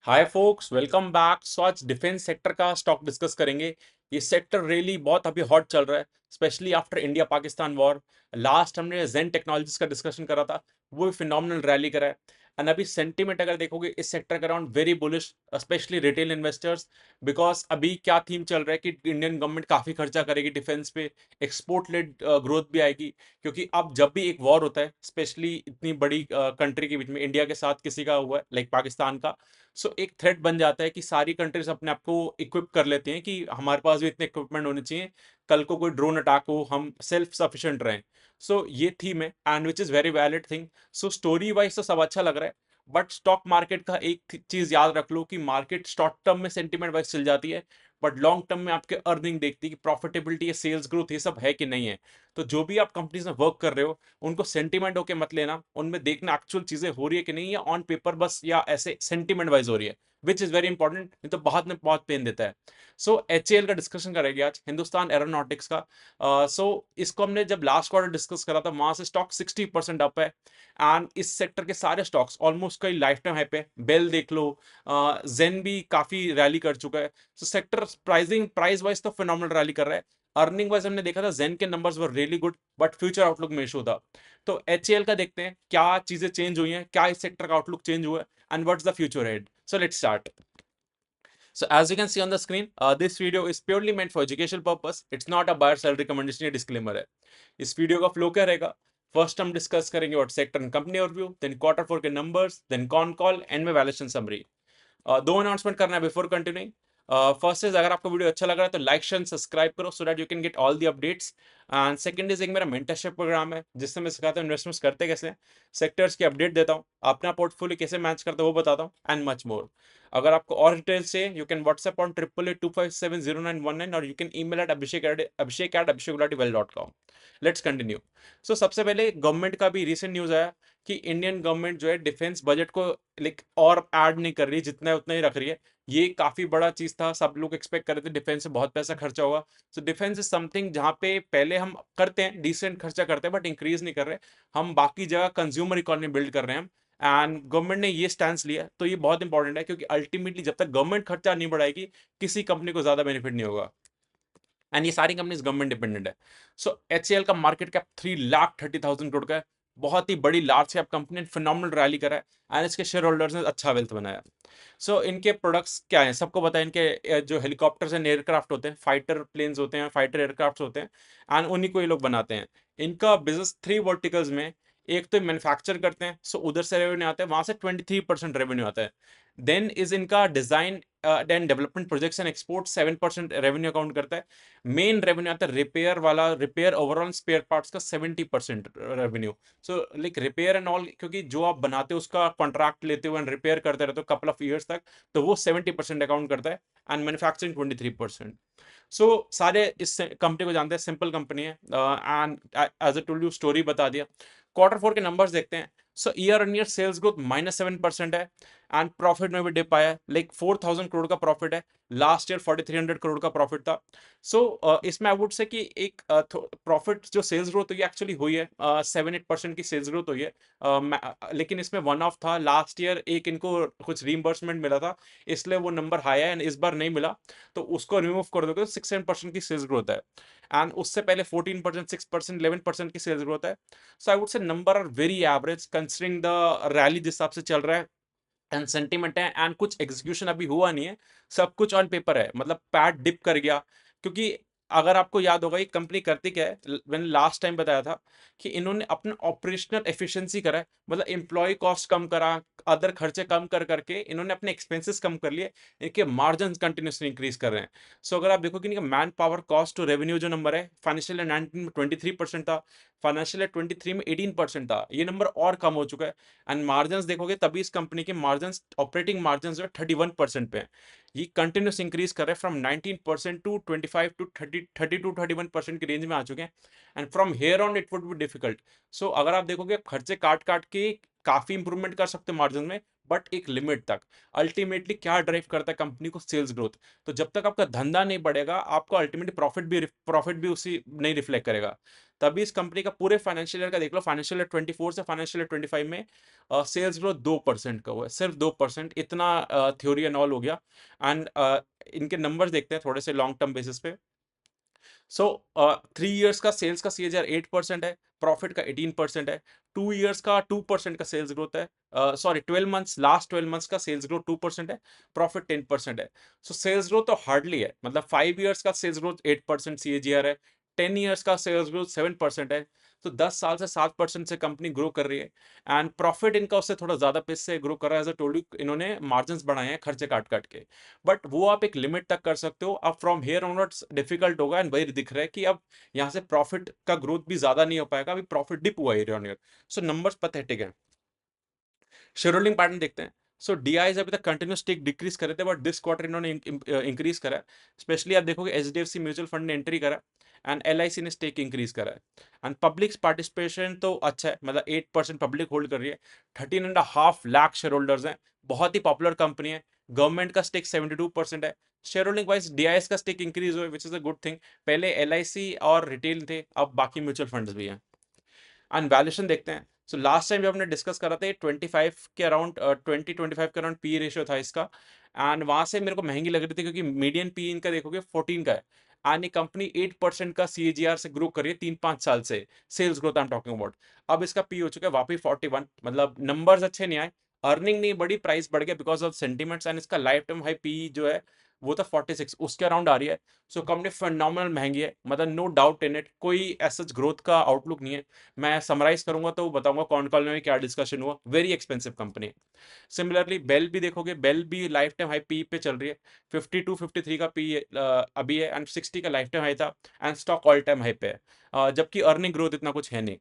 हाय focus, welcome back. सो आज defence sector का stock discuss करेंगे। ये सेक्टर रियली बहुत अभी हॉट चल रहा है, specially after India Pakistan war. Last हमने जेन टेक्नोलॉजीज का डिस्कशन करा था, वो फिनोमिनल रैली करा है। एंड अभी सेंटीमेंट अगर देखोगे इस सेक्टर का around very bullish, specially retail investors. Because अभी क्या थीम चल रहा है कि इंडियन गवर्नमेंट काफी खर्चा करेगी डिफेंस पे, एक्सपोर्ट लेड ग्रोथ भी आएगी। क्योंकि अब जब भी एक वॉर होता है, स्पेशली इतनी बड़ी कंट्री के बीच में, इंडिया के साथ किसी का हुआ है लाइक पाकिस्तान का, सो एक थ्रेट बन जाता है कि सारी कंट्रीज अपने आप को इक्विप कर लेते हैं कि हमारे पास भी इतने इक्विपमेंट होने चाहिए, कल को कोई ड्रोन अटैक हो हम सेल्फ सफिशिएंट रहें। सो ये थीम है and which is very valid thing. So story wise तो सब अच्छा लग रहा है, बट स्टॉक मार्केट का एक चीज याद रख लो कि मार्केट शॉर्ट टर्म में सेंटीमेंट वाइज चल जाती है, बट लॉन्ग टर्म में आपके अर्निंग देखती है कि प्रॉफिटेबिलिटी या सेल्स ग्रोथ ये सब है कि नहीं है। तो जो भी आप कंपनीज में वर्क कर रहे हो, उनको सेंटीमेंट होके मत लेना, उनमें देखना एक्चुअल चीजें हो रही है कि नहीं, या ऑन पेपर बस या ऐसे सेंटीमेंट वाइज हो रही है, विच इज वेरी इंपॉर्टेंट, नहीं तो बाद में बहुत पेन देता है। सो HAL का डिस्कशन करेंगे आज, हिंदुस्तान एरोनॉटिक्स का। सो इसको हमने जब लास्ट क्वार्टर डिस्कस करा था, वहां से स्टॉक 60% अप है। एंड इस सेक्टर के सारे स्टॉक्स ऑलमोस्ट कई लाइफ टाइम हाई पे, बेल देख लो, जेन भी काफी रैली कर चुका है। सो सेक्टर प्राइसिंग प्राइस वाइज तो फिनोमिनल रैली कर रहा है। अर्निंग वाइज हमने देखा था जेन के numbers were really good, but future outlook में इशू था। तो HAL का देखते हैं क्या चीजें चेंज हुई हैं, क्या इस सेक्टर का आउटलुक चेंज हुआ है, and what's the future ahead. So let's start. So as you can see on the screen, this video is purely meant for educational purpose. It's not a buyer sell recommendation, ये disclaimer है। इस video का flow क्या रहेगा? First हम discuss करेंगे what sector and company overview, then quarter four के numbers, then concall, and में वैल्यूएशन समरी। दो अनाउंसमेंट करना है बिफोर कंटिन्यूइंग। फर्स्ट इज, अगर आपको वीडियो अच्छा लग रहा है तो लाइक शेयर सब्सक्राइब करो so that you can get all the updates. And second is, एक मेरा मेंटरशिप प्रोग्राम है जिससे मैं सिखाता हूँ इन्वेस्टमेंट्स करते कैसे हैं, सेक्टर्स की अपडेट देता हूँ, अपना पोर्टफोलियो कैसे मैच करता हूँ वो बताता हूँ, एंड मच मोर। अगर आपको और डिटेल्स चाहिए, यू कैन व्हाट्सएप ऑन 8882570919, और you can email at abhishek@abhishek@abhishekgulattiwell.com। Let's continue. So सबसे पहले गवर्नमेंट का भी रिसेंट न्यूज आया कि इंडियन गवर्नमेंट जो है डिफेंस बजट को लाइक और ऐड नहीं कर रही, जितना है उतना ही रख रही है। ये काफी बड़ा चीज था, सब लोग एक्सपेक्ट कर रहे थे डिफेंस से बहुत पैसा खर्चा होगा। सो डिफेंस इज समथिंग जहां पे पहले हम करते हैं, डिसेंट खर्चा करते हैं, बट इंक्रीज नहीं कर रहे। हम बाकी जगह कंज्यूमर इकोनॉमी बिल्ड कर रहे हैं। एंड गवर्नमेंट ने ये स्टैंड लिया, तो ये बहुत इंपॉर्टेंट है, क्योंकि अल्टीमेटली जब तक गवर्नमेंट खर्चा नहीं बढ़ाएगी, किसी कंपनी को ज्यादा बेनिफिट नहीं होगा। एंड ये सारी कंपनीज गवर्नमेंट डिपेंडेंट है। सो HAL का मार्केट कैप 3,30,000 करोड़ का है, बहुत ही बड़ी लार्ज कैप कंपनी ने फिनोमिनल रैली करा है, एंड इसके शेयर होल्डर्स ने अच्छा वेल्थ बनाया। सो इनके प्रोडक्ट्स क्या हैं सबको पता है। इनके जो हेलीकॉप्टर्स एंड एयरक्राफ्ट होते हैं, फाइटर प्लेन्स होते हैं, फाइटर एयरक्राफ्ट होते हैं, एंड उन्हीं को ये लोग बनाते हैं। इनका बिजनेस थ्री वर्टिकल्स में, एक तो मैन्युफैक्चर करते हैं, सो उधर से रेवेन्यू आता है, वहां से 23% रेवेन्यू आता है। देन इज इनका design and development projects and export, 7% revenue account करता है। मेन रेवेन्यू आता है रिपेयर वाला, रिपेयर ओवरऑल स्पेयर पार्ट्स का 70% revenue. So like repair and all, क्योंकि जो आप बनाते हो उसका कॉन्ट्रैक्ट लेते हो एंड रिपेयर करते रहते हो कपल ऑफ ईयर्स तक, तो वो 70% अकाउंट करता है, एंड मैन्युफैक्चरिंग 23%। सो सारे इस कंपनी को जानते हैं, सिंपल कंपनी है। And as a told you, story बता दिया। क्वार्टर फोर के नंबर्स देखते हैं। So year on year sales growth -7% है, एंड प्रॉफिट में भी डिप आया है, लाइक 4,000 करोड़ का प्रॉफिट है। लास्ट ईयर 4,300 करोड़ का प्रॉफिट था। सो इसमें आई वुड से कि एक प्रॉफिट जो सेल्स ग्रोथ हुई एक्चुअली हुई है, 7-8% की सेल्स ग्रोथ हुई है। लेकिन इसमें वन ऑफ था, लास्ट ईयर एक इनको कुछ रीइंबर्समेंट मिला था, इसलिए वो नंबर हाई है, एंड इस बार नहीं मिला। तो उसको रिमूव कर दोगे तो 6-7% की सेल्स ग्रोथ है, एंड उससे पहले 14%, 6%, 11% की सेल्स ग्रोथ है। So I would say number are very average considering the rally जिस हिसाब से चल रहा है, एंड सेंटीमेंट है, एंड कुछ एग्जीक्यूशन अभी हुआ नहीं है। सब कुछ ऑन पेपर है, मतलब पैट डिप कर गया। क्योंकि अगर आपको याद होगा ये कंपनी करती क्या है, मैंने लास्ट टाइम बताया था कि इन्होंने अपना ऑपरेशनल एफिशिएंसी करा है, मतलब एम्प्लॉय कॉस्ट कम करा, अदर खर्चे कम कर करके इन्होंने अपने एक्सपेंसेस कम कर लिए, इनके मार्जिन कंटिन्यूसली इंक्रीज कर रहे हैं। सो अगर आप देखोगे इनका man power cost to revenue जो नंबर है, फाइनेंशियल ईयर 19 में 23% था, फाइनेंशियल ईयर 23 में 18% था, ये नंबर और कम हो चुका है। एंड मार्जिन देखोगे तभी इस कंपनी के मार्जिन, ऑपरेटिंग मार्जिन जो है 31% पे है। ये कंटिन्यूस इंक्रीज कर रहे हैं, फ्रॉम 19% टू 25 टू 32-31% की रेंज में आ चुके हैं। And from here on it would be difficult. So अगर आप देखोगे खर्चे काट काट के काफी इंप्रूवमेंट कर सकते हैं मार्जिन में, बट एक लिमिट तक। अल्टीमेटली क्या ड्राइव करता है कंपनी को? Sales growth. तो जब तक आपका धंधा नहीं बढ़ेगा, आपको अल्टीमेटली प्रॉफिट भी उसी नहीं रिफ्लेक्ट करेगा। तभी इस कंपनी का पूरे फाइनेंशियल ईयर का देख लो, फाइनेंशियल ईयर 24 से फाइनेंशियल ईयर 25 में सेल्स ग्रोथ 2% का हुआ है, सिर्फ 2%। इतना थ्योरी एंड ऑल हो गया। एंड इनके नंबर्स देखते हैं थोड़े से लॉन्ग टर्म बेसिस पे। सो 3 इयर्स का सेल्स का सीएजीआर 8% है, प्रॉफिट का 18% है। 2 इयर्स का 2% का सेल्स ग्रोथ है। सॉरी, 12 मंथ्स, लास्ट 12 मंथ्स का सेल्स ग्रोथ 2% है, प्रॉफिट 10% है। सो सेल्स ग्रोथ तो हार्डली है, मतलब 5 इयर्स का सेल्स ग्रोथ 8% सीएजीआर है, 10 इयर्स का सेल्स ग्रोथ 7% है। तो 10 साल से 7% से कंपनी ग्रो कर रही है। एंड प्रॉफिट इनका उससे थोड़ा ज्यादा पेस से ग्रो कर रहा है। एज टोल्ड यू, इन्होंने मार्जिन बढ़ाए हैं खर्चे काट काट के। बट वो आप एक लिमिट तक कर सकते हो। अब फ्रॉम हेयर ऑनवर्ड्स डिफिकल्ट होगा। एंड वही दिख रहा है कि अब यहाँ से प्रॉफिट का ग्रोथ भी ज्यादा नहीं हो पाएगा। अभी प्रॉफिट डिप हुआ year on year. So numbers pathetic है। शेयर होल्डिंग पैटर्न देखते हैं। सो डीआईज अभी तक कंटिन्यूस स्टेक डिक्रीज करे थे, बट दिस क्वार्टर इन्होंने इंक्रीज करा है। स्पेशली आप देखोगे एचडीएफसी म्यूचुअल फंड ने एंट्री करा एंड एलआईसी ने स्टेक इंक्रीज करा है। एंड पब्लिक पार्टिसिपेशन तो अच्छा है, मतलब 8% पब्लिक होल्ड कर रही है। 13.5 लाख शेयर होल्डर्स हैं। बहुत ही पॉपुलर कंपनी है। गवर्नमेंट का स्टेक 72% है। शेयर होल्डिंग वाइज डीआईएस का स्टेक इंक्रीज हुआ, which is a good thing. पहले एलआईसी और रिटेल थे, अब बाकी म्यूचुअल फंड्स भी हैं। एंड वैल्यूएशन देखते हैं। सो लास्ट टाइम जब हमने डिस्कस करा था, 25 के अराउंड, 20-25 के अराउंड पी रेशियो था इसका। एंड वहां से मेरे को महंगी लग रही थी, क्योंकि मीडियन पी इनका देखोगे 14 का है। एंड ये कंपनी 8% का सीएजीआर से ग्रो कर रही है 3-5 साल से। Sales growth I am talking about. अब इसका पी हो चुका है वापस 41, मतलब नंबर्स अच्छे नहीं आए, अर्निंग नहीं बढ़ी, प्राइस बढ़ गया बिकॉज ऑफ सेंटीमेंट्स। एंड इसका लाइफ टाइम हाई पी जो है वो तो 46 उसके अराउंड आ रही है। सो कंपनी फिनोमिनल महंगी है, मतलब नो डाउट इन इट, कोई ऐसा ग्रोथ का आउटलुक नहीं है। मैं समराइज करूंगा तो बताऊंगा कौन कॉल में क्या डिस्कशन हुआ। वेरी एक्सपेंसिव कंपनी है। सिमिलरली बेल भी देखोगे, बेल भी लाइफ टाइम हाई पी पे चल रही है। 52-53 का पी अभी है, एंड 60 का लाइफ टाइम हाई था। And stock all time high पे है। जबकि अर्निंग ग्रोथ इतना कुछ है नहीं।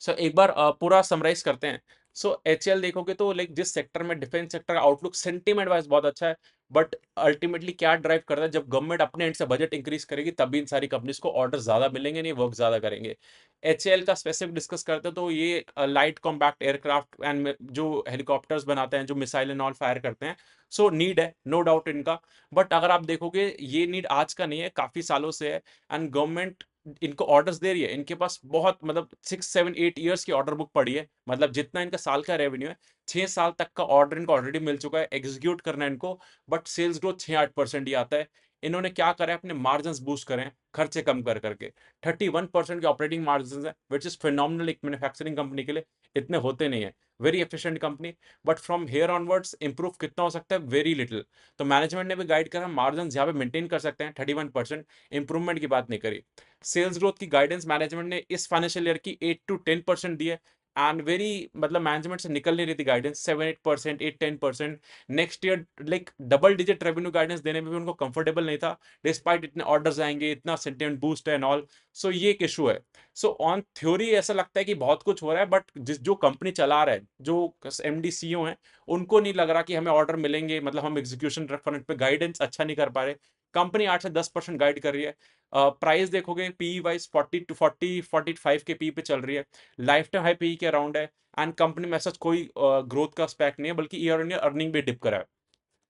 सो एक बार पूरा समराइज करते हैं। सो एचएल देखोगे तो लाइक जिस सेक्टर में, डिफेंस सेक्टर का आउटलुक सेंटीमेंट वाइज बहुत अच्छा है। बट अल्टीमेटली क्या ड्राइव करता है? जब गवर्नमेंट अपने एंड से बजट इंक्रीज करेगी, तभी इन सारी कंपनीज को ऑर्डर ज्यादा मिलेंगे, नहीं वर्क ज्यादा करेंगे। एचएल का स्पेसिफिक डिस्कस करते हैं तो ये लाइट कॉम्पैक्ट एयरक्राफ्ट एंड जो हेलीकॉप्टर्स बनाते हैं, जो मिसाइल एंड ऑल फायर करते हैं। सो नीड है, नो डाउट इनका। बट अगर आप देखोगे, ये नीड आज का नहीं है, काफी सालों से है। एंड गवर्नमेंट इनको ऑर्डर्स दे रही है। इनके पास बहुत, मतलब 6-7-8 ईयर्स की ऑर्डर बुक पड़ी है, मतलब जितना इनका साल का रेवेन्यू है, 6 साल तक का ऑर्डर इनको ऑलरेडी मिल चुका है, एग्जीक्यूट करना है इनको। बट सेल्स ग्रोथ 6-8% ही आता है। इन्होंने क्या करा है? अपने मार्जिन बूस्ट करें खर्चे कम कर करके। 31% के ऑपरेटिंग मार्जिन है, विच इज फिनोमिनल एक मैन्युफैक्चरिंग कंपनी के लिए। इतने होते नहीं है। Very efficient company. But from here onwards improve कितना हो सकता है? Very little. तो मैनेजमेंट ने भी गाइड करा, मार्जिन यहाँ पे मेंटेन कर सकते हैं 31%। इंप्रूवमेंट की बात नहीं करी। सेल्स ग्रोथ की गाइडेंस मैनेजमेंट ने इस फाइनेंशियल ईयर की 8-10% दी है। एंड वेरी, मतलब मैनेजमेंट से निकल नहीं रही थी guidance. 7-8%, 8-10%। Next year like double digit revenue guidance देने में भी उनको कंफर्टेबल नहीं था, डिस्पाइट इतने ऑर्डर्स आएंगे, इतना सेंटिमेंट बूस्ट है एंड ऑल। सो ये एक इशू है। सो ऑन थ्योरी ऐसा लगता है कि बहुत कुछ हो रहा है, बट जिस जो कंपनी चला रहा है, जो एमडी सीईओ हैं, उनको नहीं लग रहा कि हमें ऑर्डर मिलेंगे, मतलब हम एग्जीक्यूशन फ्रंट पे गाइडेंस अच्छा नहीं कर पा रहे। कंपनी 8 से 10% गाइड कर रही है। प्राइस देखोगे पी वाइज 40-45 के पी पे चल रही है। लाइफ टाइम हाई पी के अराउंड है। एंड कंपनी में ऐसा कोई ग्रोथ का स्पेक्ट नहीं है, बल्कि ईयर ऑन ईयर अर्निंग भी डिप करा है।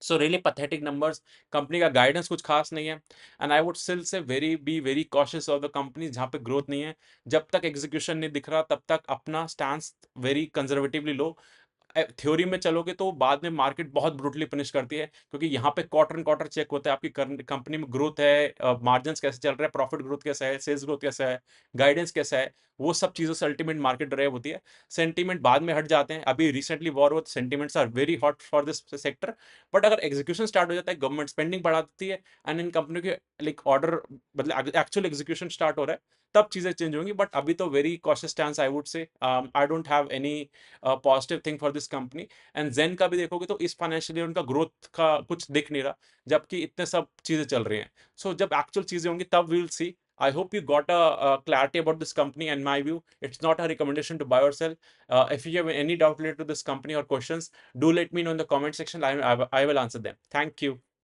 So really pathetic numbers. Company का गाइडेंस कुछ खास नहीं है। And I would still say very cautious of the company जहां पे ग्रोथ नहीं है। जब तक एग्जीक्यूशन नहीं दिख रहा, तब तक अपना स्टैंस वेरी कंजर्वेटिवली लो। थ्योरी में चलोगे तो बाद में मार्केट बहुत ब्रूटली पनिश करती है, क्योंकि यहाँ पे क्वार्टर एंड क्वार्टर चेक होता है आपकी कंपनी में ग्रोथ है, मार्जिन कैसे चल रहा है, प्रॉफिट ग्रोथ कैसा है, सेल्स ग्रोथ कैसा है, गाइडेंस कैसा है। वो सब चीजों से अल्टीमेट मार्केट ड्राइव होती है। सेंटीमेंट बाद में हट जाते हैं। अभी रिसेंटली वॉर हुआ, sentiments are very hot for this sector. But अगर एग्जीक्यूशन स्टार्ट हो जाता है, गवर्नमेंट स्पेंडिंग बढ़ा देती है, एंड इन कंपनियों के लाइक ऑर्डर, मतलब एक्चुअल एग्जीक्यूशन स्टार्ट हो रहा है, तब चीजें चेंज होंगी। बट अभी तो very cautious stance I would say. I don't have any positive thing for this company. And जेन का भी देखोगे तो इस फाइनेंशियल ईयर उनका ग्रोथ का कुछ दिख नहीं रहा, जबकि इतने सब चीजें चल रही हैं। सो जब एक्चुअल चीजें होंगी तब we will see. I hope you got a clarity about this company and my view. It's not a recommendation to buy or sell. If you have any doubt related to this company or questions, do let me know in the comment section. I will answer them. Thank you.